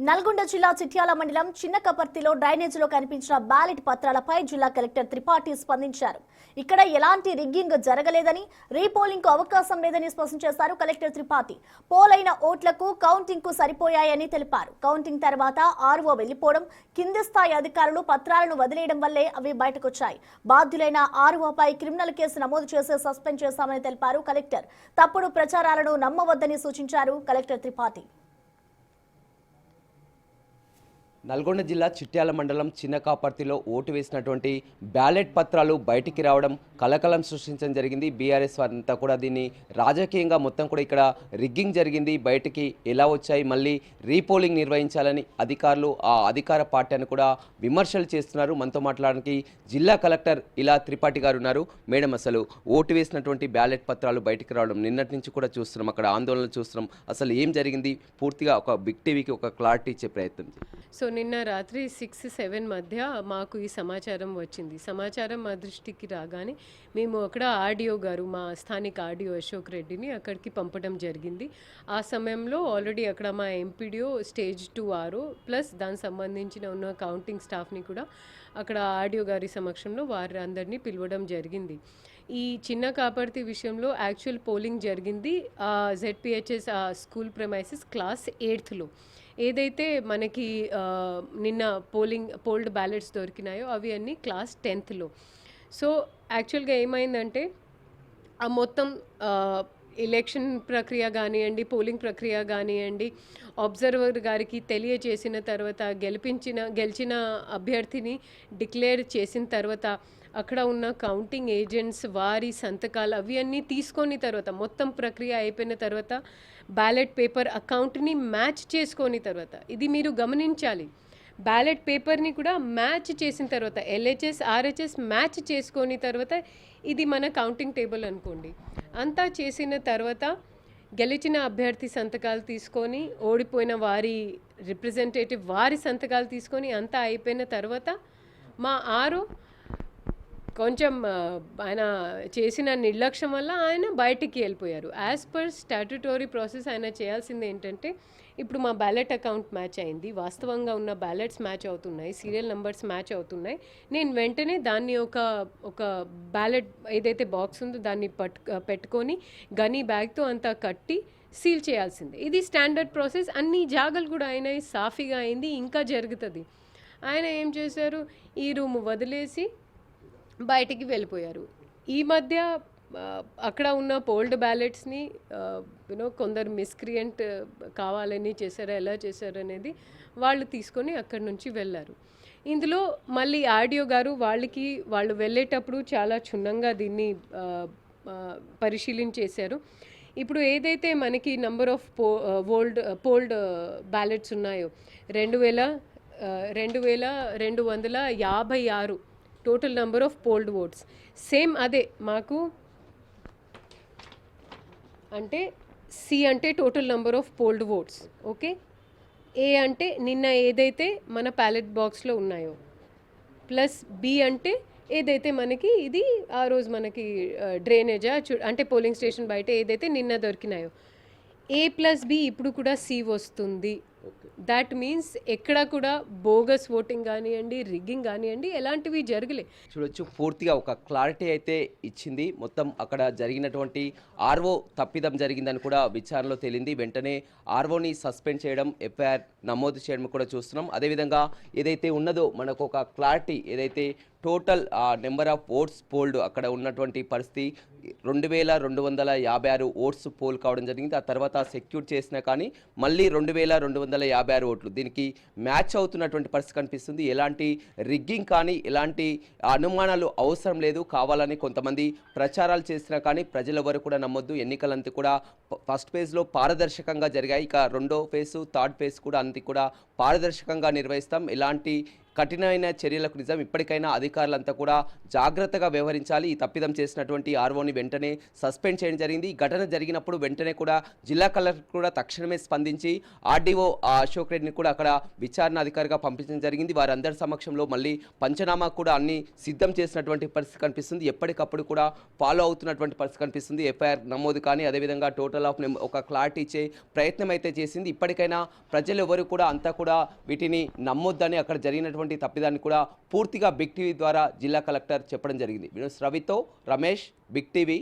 నల్గొండ జిల్లా చిట్యాల మండలం చిన్నకపర్తిలో డ్రైనేజీలో కనిపించిన బ్యాలెట్ పత్రాలపై జిల్లా కలెక్టర్ త్రిపాఠి స్పందించారు. ఇక్కడ ఎలాంటి రిగ్గింగ్ జరగలేదని, రీపోలింగ్ కు అవకాశం లేదని స్పష్టం చేశారు కలెక్టర్ త్రిపాఠి. పోలైన ఓట్లకు కౌంటింగ్ కు సరిపోయాయని తెలిపారు. కౌంటింగ్ తర్వాత ఆర్ఓ వెళ్లిపోవడం, కింది స్థాయి అధికారులు పత్రాలను వదిలేయడం వల్లే అవి బయటకొచ్చాయి. బాధ్యులైన ఆర్ఓపై క్రిమినల్ కేసు నమోదు చేసి సస్పెండ్ చేశామని తెలిపారు కలెక్టర్. తప్పుడు ప్రచారాలను నమ్మవద్దని సూచించారు కలెక్టర్ త్రిపాఠి. నల్గొండ జిల్లా చిట్యాల మండలం చిన్నకాపర్తిలో ఓటు వేసినటువంటి బ్యాలెట్ పత్రాలు బయటికి రావడం కలకలం సృష్టించడం జరిగింది. బీఆర్ఎస్ వారంతా కూడా దీన్ని రాజకీయంగా మొత్తం కూడా ఇక్కడ రిగ్గింగ్ జరిగింది, బయటికి ఎలా వచ్చాయి, మళ్ళీ రీపోలింగ్ నిర్వహించాలని అధికారులు ఆ అధికార పార్టీ అని కూడా విమర్శలు చేస్తున్నారు. మనతో మాట్లాడడానికి జిల్లా కలెక్టర్ ఇలా త్రిపాఠి గారు ఉన్నారు. మేడం, అసలు ఓటు వేసినటువంటి బ్యాలెట్ పత్రాలు బయటికి రావడం నిన్నటి నుంచి కూడా చూస్తున్నాం, అక్కడ ఆందోళనలు చూస్తున్నాం. అసలు ఏం జరిగింది పూర్తిగా ఒక బిగ్ టీవీకి ఒక క్లారిటీ ఇచ్చే ప్రయత్నం. సో నిన్న రాత్రి 6-7 మధ్య మాకు ఈ సమాచారం వచ్చింది. సమాచారం మా దృష్టికి రాగానే మేము అక్కడ ఆర్డీఓ గారు, మా స్థానిక ఆర్డీఓ అశోక్ రెడ్డిని అక్కడికి పంపడం జరిగింది. ఆ సమయంలో ఆల్రెడీ అక్కడ మా ఎంపీడీఓ స్టేజ్ 2 ఆర్ఓ ప్లస్ దానికి సంబంధించిన ఉన్న కౌంటింగ్ స్టాఫ్ని కూడా అక్కడ ఆర్డీఓ గారి సమక్షంలో వారందరినీ పిలవడం జరిగింది. ఈ చిన్నకాపర్తి విషయంలో యాక్చువల్ పోలింగ్ జరిగింది జెడ్పిహెచ్ఎస్ స్కూల్ ప్రెమైసెస్ క్లాస్ 8లో. ఏదైతే మనకి నిన్న పోల్డ్ బ్యాలెట్స్ దొరికినాయో అవి అన్నీ క్లాస్ 10లో. సో యాక్చువల్గా ఏమైందంటే ఆ మొత్తం ఎలక్షన్ ప్రక్రియ కానివ్వండి, పోలింగ్ ప్రక్రియ కానివ్వండి, అబ్జర్వర్ గారికి తెలియచేసిన తర్వాత గెలిచిన అభ్యర్థిని డిక్లేర్ చేసిన తర్వాత అక్కడ ఉన్న కౌంటింగ్ ఏజెంట్స్ వారి సంతకాలు అవి అన్నీ తీసుకొని తర్వాత మొత్తం ప్రక్రియ అయిపోయిన తర్వాత బ్యాలెట్ పేపర్ అకౌంట్ని మ్యాచ్ చేసుకొని తర్వాత, ఇది మీరు గమనించాలి, బ్యాలెట్ పేపర్ని కూడా మ్యాచ్ చేసిన తర్వాత ఎల్హెచ్ఎస్ ఆర్హెచ్ఎస్ మ్యాచ్ చేసుకొని తర్వాత ఇది మన కౌంటింగ్ టేబుల్ అనుకోండి. అంతా చేసిన తర్వాత గెలిచిన అభ్యర్థి సంతకాలు తీసుకొని, ఓడిపోయిన వారి రిప్రజెంటేటివ్ వారి సంతకాలు తీసుకొని అంతా అయిపోయిన తర్వాత మా ఆరో కొంచెం ఆయన చేసిన నిర్లక్ష్యం వల్ల ఆయన బయటికి వెళ్ళిపోయారు. యాజ్ పర్ స్టాట్యుటరీ ప్రాసెస్ ఆయన చేయాల్సింది ఏంటంటే, ఇప్పుడు మా బ్యాలెట్ అకౌంట్ మ్యాచ్ అయింది, వాస్తవంగా ఉన్న బ్యాలెట్స్ మ్యాచ్ అవుతున్నాయి, సీరియల్ నెంబర్స్ మ్యాచ్ అవుతున్నాయి, నేను వెంటనే దాన్ని ఒక బ్యాలెట్ ఏదైతే బాక్స్ ఉందో దాన్ని పెట్టుకొని గనీ బ్యాగ్తో అంతా కట్టి సీల్ చేయాల్సిందే. ఇది స్టాండర్డ్ ప్రాసెస్. అన్ని జాగాలు కూడా అయినాయి, సాఫీగా అయింది, ఇంకా జరుగుతుంది. ఆయన ఏం చేశారు, ఈ రూమ్ వదిలేసి బయటికి వెళ్ళిపోయారు. ఈ మధ్య అక్కడ ఉన్న పోల్డ్ బ్యాలెట్స్ని కొందరు మిస్క్రియంట్ కావాలని చేశారా, ఎలా చేశారు అనేది వాళ్ళు తీసుకొని అక్కడి నుంచి వెళ్ళారు. ఇందులో మళ్ళీ ఆర్డీఓ గారు వాళ్ళు వెళ్ళేటప్పుడు చాలా క్షుణ్ణంగా దీన్ని పరిశీలించేశారు. ఇప్పుడు ఏదైతే మనకి నంబర్ ఆఫ్ పోల్డ్ బ్యాలెట్స్ ఉన్నాయో 2256 total number of polled votes, same అదే మాకు అంటే సి అంటే total number of polled votes, okay, A అంటే నిన్న ఏదైతే మన బ్యాలెట్ బాక్స్లో ఉన్నాయో, ప్లస్ బి అంటే ఏదైతే మనకి ఇది ఆ రోజు మనకి డ్రైనేజా అంటే పోలింగ్ స్టేషన్ బయట ఏదైతే నిన్న దొరికినాయో, ఏ ప్లస్ బి ఇప్పుడు కూడా సి వస్తుంది. దాట్ మీన్స్ ఎక్కడ కూడా బోగస్ ఓటింగ్ కానివ్వండి, రిగ్గింగ్ కానివ్వండి, ఎలాంటివి జరగలే. చూడొచ్చు, పూర్తిగా ఒక క్లారిటీ అయితే ఇచ్చింది. మొత్తం అక్కడ జరిగినటువంటి ఆర్ఓ తప్పిదం జరిగిందని కూడా విచారణలో తేలింది. వెంటనే ఆర్ఓని సస్పెండ్ చేయడం, ఎఫ్ఐఆర్ నమోదు చేయడం కూడా చూస్తున్నాం. అదేవిధంగా ఏదైతే ఉన్నదో మనకు ఒక క్లారిటీ, ఏదైతే total number of votes fold అక్కడ ఉన్నటువంటి పరిస్థితి 2256 ఓట్స్ పోల్ కావడం జరిగింది. ఆ తర్వాత సెక్యూర్ చేసినా కానీ మళ్ళీ 2256 ఓట్లు దీనికి మ్యాచ్ అవుతున్నటువంటి పరిస్థితి కనిపిస్తుంది. ఎలాంటి రిగ్గింగ్ కానీ ఎలాంటి అనుమానాలు అవసరం లేదు. కావాలని కొంతమంది ప్రచారాలు చేసినా కానీ ప్రజల వరకు కూడా నమ్మొద్దు. ఎన్నికలంతా కూడా ఫస్ట్ ఫేజ్లో పారదర్శకంగా జరిగాయి. ఇక రెండో ఫేజ్, థర్డ్ ఫేజ్ కూడా అంతా కూడా పారదర్శకంగా నిర్వహిస్తాం. ఎలాంటి కఠినమైన చర్యలకు నిజం. ఇప్పటికైనా అధికారులంతా కూడా జాగ్రత్తగా వ్యవహరించాలి. ఈ తప్పిదం చేసినటువంటి ఆర్ఓని వెంటనే సస్పెండ్ చేయడం జరిగింది. ఈ ఘటన జరిగినప్పుడు వెంటనే కూడా జిల్లా కలెక్టర్ కూడా తక్షణమే స్పందించి ఆర్డీఓ అశోక్ రెడ్డిని కూడా అక్కడ విచారణ అధికారిగా పంపించడం జరిగింది. వారందరి సమక్షంలో మళ్ళీ పంచనామా కూడా అన్ని సిద్ధం చేసినటువంటి పరిస్థితి కనిపిస్తుంది. ఎప్పటికప్పుడు కూడా ఫాలో అవుతున్నటువంటి పరిస్థితి కనిపిస్తుంది. ఎఫ్ఐఆర్ నమోదు కానీ అదేవిధంగా టోటల్ ఆఫ్ ఒక క్లారిటీ ఇచ్చే ప్రయత్నం అయితే చేసింది. ఇప్పటికైనా ప్రజలు ఎవరు కూడా అంతా కూడా వీటిని నమ్మొద్దని, అక్కడ జరిగినటువంటి తప్పిదాన్ని కూడా పూర్తిగా బిగ్ టీవీ ద్వారా జిల్లా కలెక్టర్ చెప్పడం జరిగింది. రవితో రమేష్, బిగ్ టీవీ.